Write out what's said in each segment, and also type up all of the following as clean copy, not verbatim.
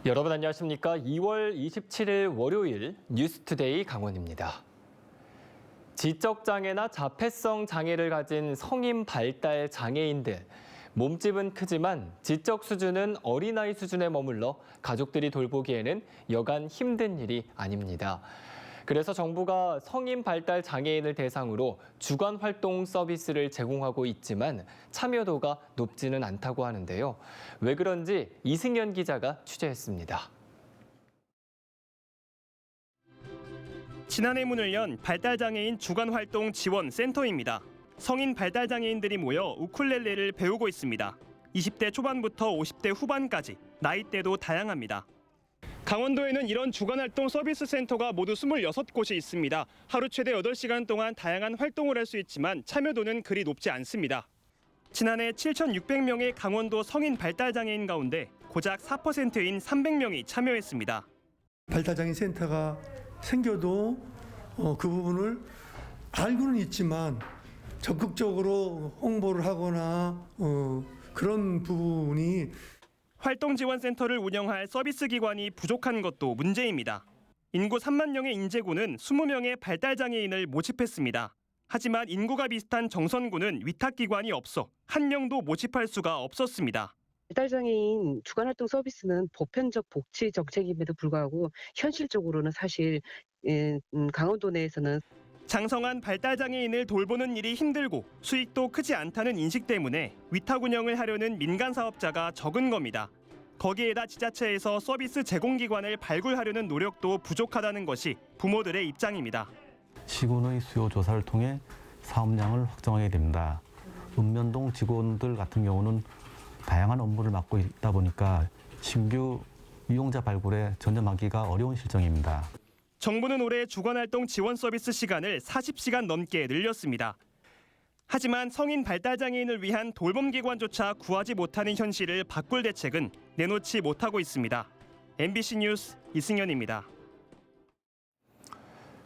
여러분 안녕하십니까? 2월 27일 월요일 뉴스투데이 강원입니다. 지적장애나 자폐성 장애를 가진 성인 발달 장애인들. 몸집은 크지만 지적 수준은 어린아이 수준에 머물러 가족들이 돌보기에는 여간 힘든 일이 아닙니다. 그래서 정부가 성인 발달 장애인을 대상으로 주간 활동 서비스를 제공하고 있지만 참여도가 높지는 않다고 하는데요. 왜 그런지 이승현 기자가 취재했습니다. 지난해 문을 연 발달장애인 주간활동 지원센터입니다. 성인 발달장애인들이 모여 우쿨렐레를 배우고 있습니다. 20대 초반부터 50대 후반까지 나이대도 다양합니다. 강원도에는 이런 주간활동 서비스 센터가 모두 26곳이 있습니다. 하루 최대 8시간 동안 다양한 활동을 할 수 있지만 참여도는 그리 높지 않습니다. 지난해 7,600명의 강원도 성인 발달장애인 가운데 고작 4%인 300명이 참여했습니다. 발달장애인 센터가 생겨도 그 부분을 알고는 있지만 적극적으로 홍보를 하거나 그런 부분이 활동지원센터를 운영할 서비스 기관이 부족한 것도 문제입니다. 인구 3만 명의 인제구는 20명의 발달장애인을 모집했습니다. 하지만 인구가 비슷한 정선구는 위탁기관이 없어 한 명도 모집할 수가 없었습니다. 발달장애인 주간활동 서비스는 보편적 복지 정책임에도 불구하고 현실적으로는 사실 강원도 내에서는 장성한 발달장애인을 돌보는 일이 힘들고 수익도 크지 않다는 인식 때문에 위탁 운영을 하려는 민간 사업자가 적은 겁니다. 거기에다 지자체에서 서비스 제공기관을 발굴하려는 노력도 부족하다는 것이 부모들의 입장입니다. 시군의 수요 조사를 통해 사업량을 확정하게 됩니다. 읍면동 직원들 같은 경우는 다양한 업무를 맡고 있다 보니까 신규 이용자 발굴에 전념하기가 어려운 실정입니다. 정부는 올해 주간활동 지원 서비스 시간을 40시간 넘게 늘렸습니다. 하지만 성인 발달장애인을 위한 돌봄기관조차 구하지 못하는 현실을 바꿀 대책은 내놓지 못하고 있습니다. MBC 뉴스 이승현입니다.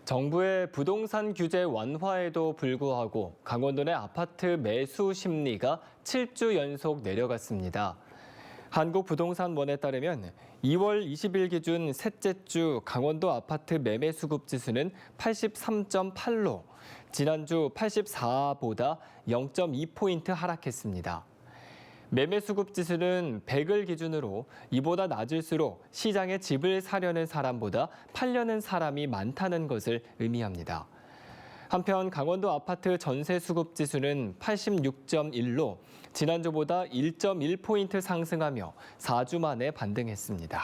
정부의 부동산 규제 완화에도 불구하고 강원도 내 아파트 매수 심리가 7주 연속 내려갔습니다. 한국부동산원에 따르면 2월 20일 기준 셋째 주 강원도 아파트 매매 수급 지수는 83.8로 지난주 84보다 0.2포인트 하락했습니다. 매매 수급 지수는 100을 기준으로 이보다 낮을수록 시장에 집을 사려는 사람보다 팔려는 사람이 많다는 것을 의미합니다. 한편 강원도 아파트 전세 수급 지수는 86.1로 지난주보다 1.1포인트 상승하며 4주 만에 반등했습니다.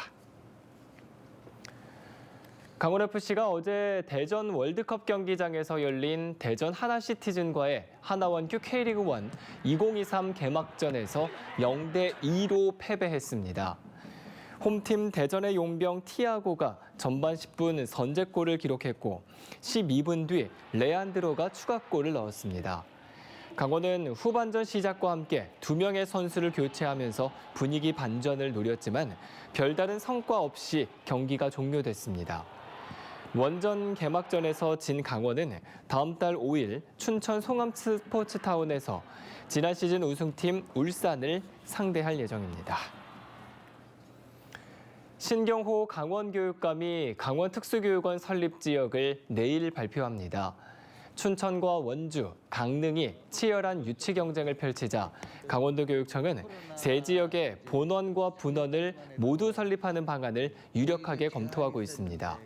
강원FC가 어제 대전 월드컵 경기장에서 열린 대전 하나시티즌과의 하나원큐 K리그1 2023 개막전에서 0대2로 패배했습니다. 홈팀 대전의 용병 티아고가 전반 10분 선제골을 기록했고 12분 뒤 레안드로가 추가골을 넣었습니다. 강원은 후반전 시작과 함께 2명의 선수를 교체하면서 분위기 반전을 노렸지만 별다른 성과 없이 경기가 종료됐습니다. 원전 개막전에서 진 강원은 다음 달 5일 춘천 송암 스포츠타운에서 지난 시즌 우승팀 울산을 상대할 예정입니다. 신경호 강원교육감이 강원특수교육원 설립 지역을 내일 발표합니다. 춘천과 원주, 강릉이 치열한 유치 경쟁을 펼치자 강원도 교육청은 세 지역의 본원과 분원을 모두 설립하는 방안을 유력하게 검토하고 있습니다.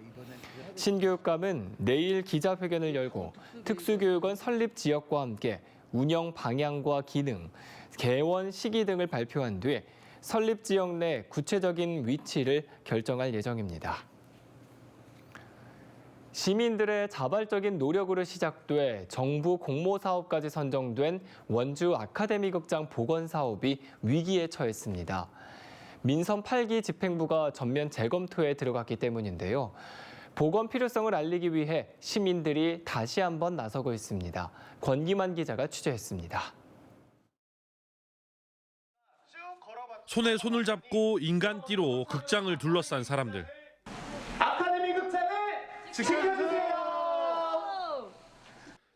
신교육감은 내일 기자회견을 열고 특수교육원 설립 지역과 함께 운영 방향과 기능, 개원 시기 등을 발표한 뒤 설립 지역 내 구체적인 위치를 결정할 예정입니다. 시민들의 자발적인 노력으로 시작돼 정부 공모 사업까지 선정된 원주 아카데미 극장 복원 사업이 위기에 처했습니다. 민선 8기 집행부가 전면 재검토에 들어갔기 때문인데요. 복원 필요성을 알리기 위해 시민들이 다시 한번 나서고 있습니다. 권기만 기자가 취재했습니다. 손에 손을 잡고 인간띠로 극장을 둘러싼 사람들. 아카데미 극장을 지켜주세요.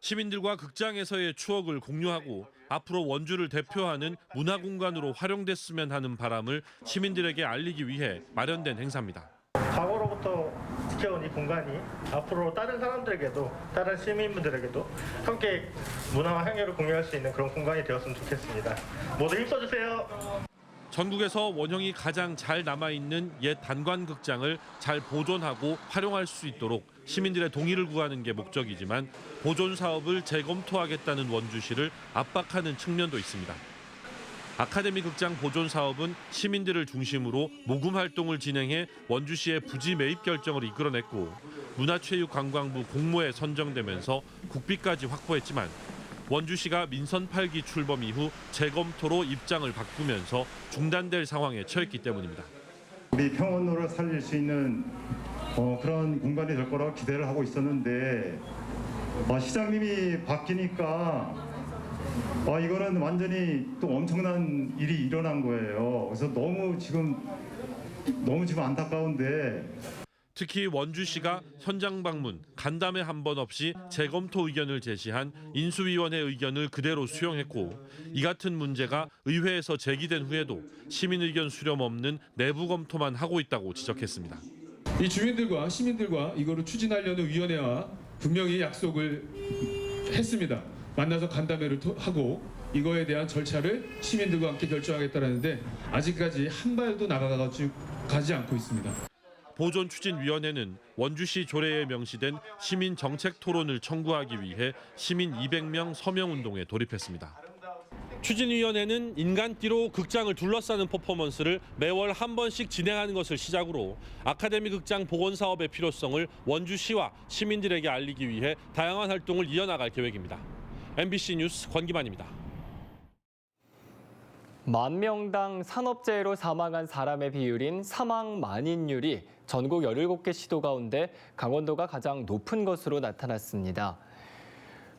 시민들과 극장에서의 추억을 공유하고 앞으로 원주를 대표하는 문화공간으로 활용됐으면 하는 바람을 시민들에게 알리기 위해 마련된 행사입니다. 과거로부터 지켜온 이 공간이 앞으로 다른 사람들에게도, 다른 시민분들에게도 함께 문화와 향유를 공유할 수 있는 그런 공간이 되었으면 좋겠습니다. 모두 힘써주세요. 전국에서 원형이 가장 잘 남아있는 옛 단관극장을 잘 보존하고 활용할 수 있도록 시민들의 동의를 구하는 게 목적이지만 보존 사업을 재검토하겠다는 원주시를 압박하는 측면도 있습니다. 아카데미 극장 보존 사업은 시민들을 중심으로 모금 활동을 진행해 원주시의 부지 매입 결정을 이끌어냈고 문화체육관광부 공모에 선정되면서 국비까지 확보했지만 원주시가 민선 8기 출범 이후 재검토로 입장을 바꾸면서 중단될 상황에 처했기 때문입니다. 우리 평원로를 살릴 수 있는 그런 공간이 될 거라고 기대를 하고 있었는데 시장님이 바뀌니까 이거는 완전히 또 엄청난 일이 일어난 거예요. 그래서 너무 지금 안타까운데. 특히 원주시가 현장 방문, 간담회 한 번 없이 재검토 의견을 제시한 인수위원회 의견을 그대로 수용했고 이 같은 문제가 의회에서 제기된 후에도 시민 의견 수렴 없는 내부 검토만 하고 있다고 지적했습니다. 이 주민들과 시민들과 이거를 추진하려는 위원회와 분명히 약속을 했습니다. 만나서 간담회를 하고 이거에 대한 절차를 시민들과 함께 결정하겠다는데 아직까지 한 발도 가지 않고 있습니다. 보존추진위원회는 원주시 조례에 명시된 시민 정책 토론을 청구하기 위해 시민 200명 서명운동에 돌입했습니다. 추진위원회는 인간띠로 극장을 둘러싸는 퍼포먼스를 매월 한 번씩 진행하는 것을 시작으로 아카데미 극장 복원 사업의 필요성을 원주시와 시민들에게 알리기 위해 다양한 활동을 이어나갈 계획입니다. MBC 뉴스 권기만입니다. 10,000명당 산업재해로 사망한 사람의 비율인 사망 만인율이 전국 17개 시도 가운데 강원도가 가장 높은 것으로 나타났습니다.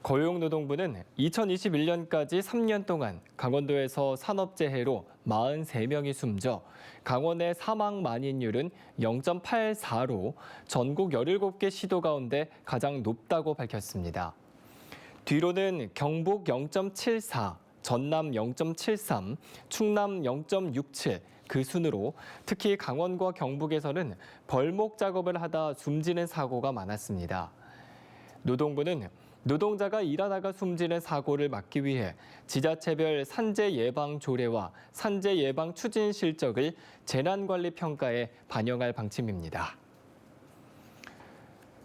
고용노동부는 2021년까지 3년 동안 강원도에서 산업재해로 43명이 숨져 강원의 사망 만인율은 0.84로 전국 17개 시도 가운데 가장 높다고 밝혔습니다. 뒤로는 경북 0.74, 전남 0.73, 충남 0.67, 그 순으로 특히 강원과 경북에서는 벌목 작업을 하다 숨지는 사고가 많았습니다. 노동부는 노동자가 일하다가 숨지는 사고를 막기 위해 지자체별 산재 예방 조례와 산재 예방 추진 실적을 재난관리 평가에 반영할 방침입니다.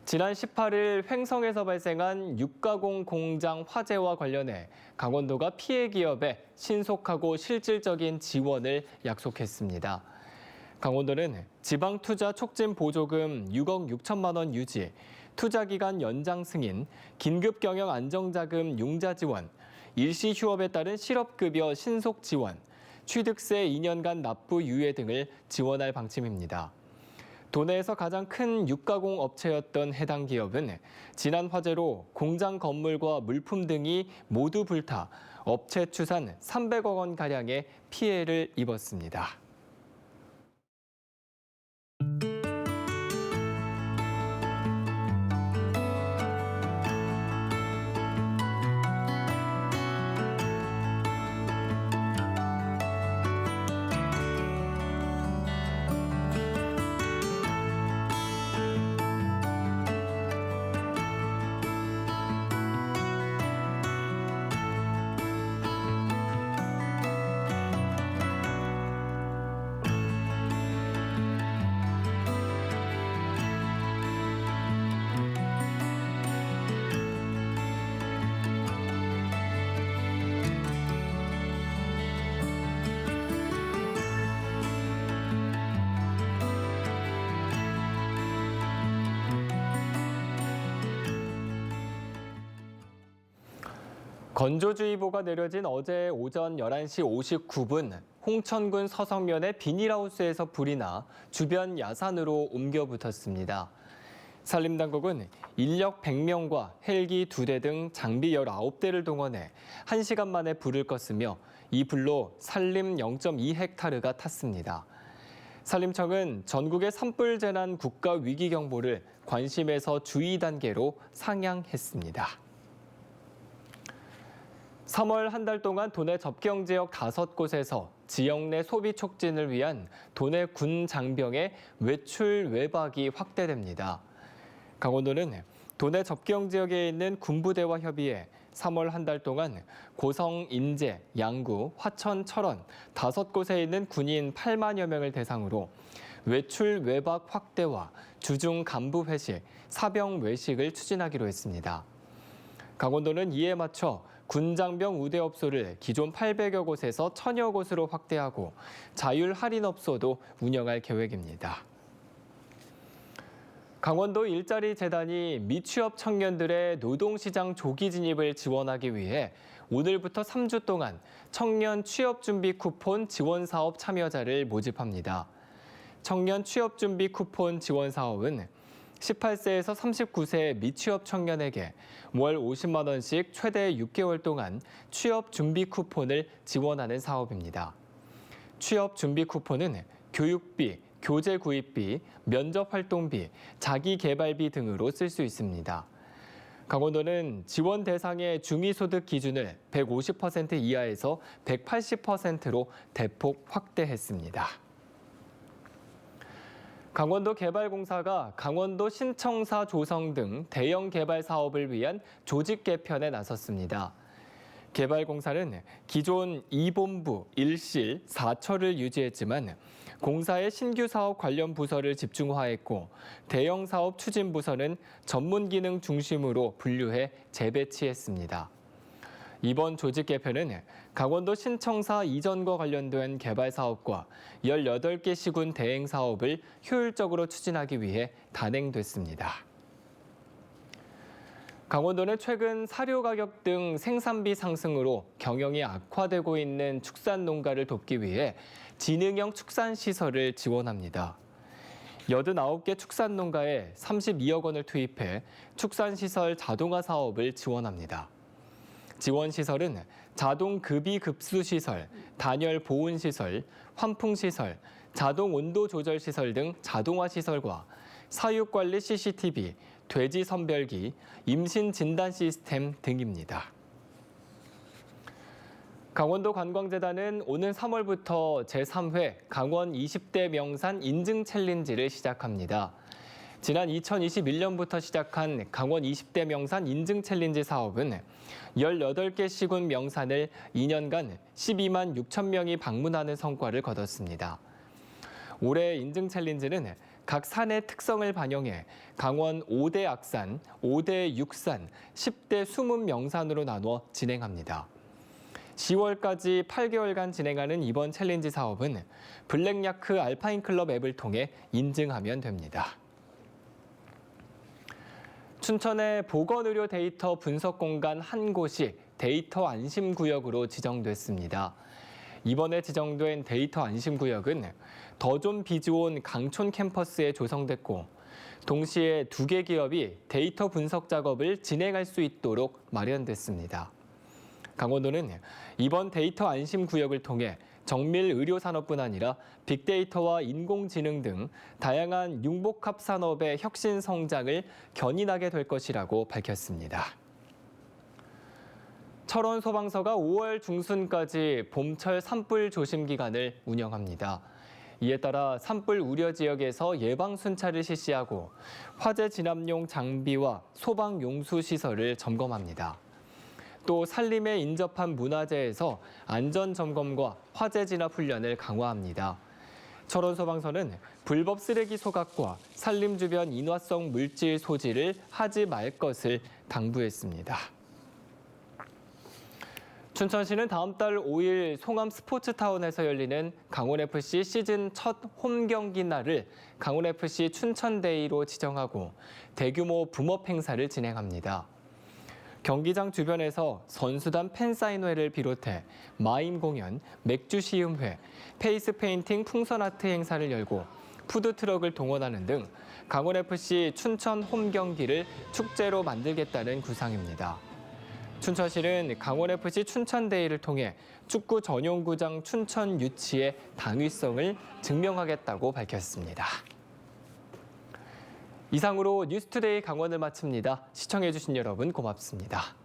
지난 18일 횡성에서 발생한 육가공 공장 화재와 관련해 강원도가 피해 기업에 신속하고 실질적인 지원을 약속했습니다. 강원도는 지방투자 촉진 보조금 6억 6천만 원 유지, 투자기간 연장 승인, 긴급경영 안정자금 융자 지원, 일시 휴업에 따른 실업급여 신속 지원, 취득세 2년간 납부 유예 등을 지원할 방침입니다. 도내에서 가장 큰 육가공 업체였던 해당 기업은 지난 화재로 공장 건물과 물품 등이 모두 불타 업체 추산 300억 원가량의 피해를 입었습니다. 건조주의보가 내려진 어제 오전 11시 59분 홍천군 서성면의 비닐하우스에서 불이 나 주변 야산으로 옮겨 붙었습니다. 산림당국은 인력 100명과 헬기 2대 등 장비 19대를 동원해 1시간 만에 불을 껐으며 이 불로 산림 0.2헥타르가 탔습니다. 산림청은 전국의 산불 재난 국가 위기 경보를 관심에서 주의 단계로 상향했습니다. 3월 한 달 동안 도내 접경 지역 5곳에서 지역 내 소비 촉진을 위한 도내 군 장병의 외출 외박이 확대됩니다. 강원도는 도내 접경 지역에 있는 군부대와 협의해 3월 한 달 동안 고성, 인제, 양구, 화천, 철원 5곳에 있는 군인 8만여 명을 대상으로 외출 외박 확대와 주중 간부 회식, 사병 외식을 추진하기로 했습니다. 강원도는 이에 맞춰 군장병 우대업소를 기존 800여 곳에서 1000여 곳으로 확대하고 자율 할인업소도 운영할 계획입니다. 강원도 일자리 재단이 미취업 청년들의 노동시장 조기 진입을 지원하기 위해 오늘부터 3주 동안 청년 취업준비 쿠폰 지원사업 참여자를 모집합니다. 청년 취업준비 쿠폰 지원 사업은 18세에서 39세 미취업 청년에게 월 50만 원씩 최대 6개월 동안 취업 준비 쿠폰을 지원하는 사업입니다. 취업 준비 쿠폰은 교육비, 교재 구입비, 면접 활동비, 자기 개발비 등으로 쓸 수 있습니다. 강원도는 지원 대상의 중위소득 기준을 150% 이하에서 180%로 대폭 확대했습니다. 강원도 개발공사가 강원도 신청사 조성 등 대형 개발 사업을 위한 조직 개편에 나섰습니다. 개발공사는 기존 2본부, 1실, 4처를 유지했지만 공사의 신규 사업 관련 부서를 집중화했고 대형 사업 추진 부서는 전문 기능 중심으로 분류해 재배치했습니다. 이번 조직 개편은 강원도 신청사 이전과 관련된 개발 사업과 18개 시군 대행 사업을 효율적으로 추진하기 위해 단행됐습니다. 강원도는 최근 사료 가격 등 생산비 상승으로 경영이 악화되고 있는 축산 농가를 돕기 위해 지능형 축산시설을 지원합니다. 89개 축산 농가에 32억 원을 투입해 축산시설 자동화 사업을 지원합니다. 지원시설은 자동 급이급수시설, 단열 보온시설, 환풍시설, 자동 온도 조절시설 등 자동화시설과 사육관리 CCTV, 돼지 선별기, 임신 진단 시스템 등입니다. 강원도 관광재단은 오는 3월부터 제3회 강원 20대 명산 인증 챌린지를 시작합니다. 지난 2021년부터 시작한 강원 20대 명산 인증 챌린지 사업은 18개 시군 명산을 2년간 12만 6천 명이 방문하는 성과를 거뒀습니다. 올해 인증 챌린지는 각 산의 특성을 반영해 강원 5대 악산, 5대 육산, 10대 숨은 명산으로 나눠 진행합니다. 10월까지 8개월간 진행하는 이번 챌린지 사업은 블랙야크 알파인클럽 앱을 통해 인증하면 됩니다. 춘천의 보건의료 데이터 분석 공간 한 곳이 데이터 안심구역으로 지정됐습니다. 이번에 지정된 데이터 안심구역은 더존 비즈온 강촌 캠퍼스에 조성됐고 동시에 2개 기업이 데이터 분석 작업을 진행할 수 있도록 마련됐습니다. 강원도는 이번 데이터 안심구역을 통해 정밀 의료산업뿐 아니라 빅데이터와 인공지능 등 다양한 융복합 산업의 혁신 성장을 견인하게 될 것이라고 밝혔습니다. 철원 소방서가 5월 중순까지 봄철 산불 조심 기간을 운영합니다. 이에 따라 산불 우려 지역에서 예방 순찰을 실시하고 화재 진압용 장비와 소방 용수 시설을 점검합니다. 또 산림에 인접한 문화재에서 안전 점검과 화재 진압 훈련을 강화합니다. 철원 소방서는 불법 쓰레기 소각과 산림 주변 인화성 물질 소지를 하지 말 것을 당부했습니다. 춘천시는 다음 달 5일 송암 스포츠타운에서 열리는 강원FC 시즌 첫 홈 경기 날을 강원FC 춘천데이로 지정하고 대규모 붐업 행사를 진행합니다. 경기장 주변에서 선수단 팬사인회를 비롯해 마임 공연, 맥주 시음회, 페이스 페인팅 풍선 아트 행사를 열고 푸드트럭을 동원하는 등 강원FC 춘천 홈 경기를 축제로 만들겠다는 구상입니다. 춘천시는 강원FC 춘천데이를 통해 축구 전용구장 춘천 유치의 당위성을 증명하겠다고 밝혔습니다. 이상으로 뉴스투데이 강원을 마칩니다. 시청해주신 여러분 고맙습니다.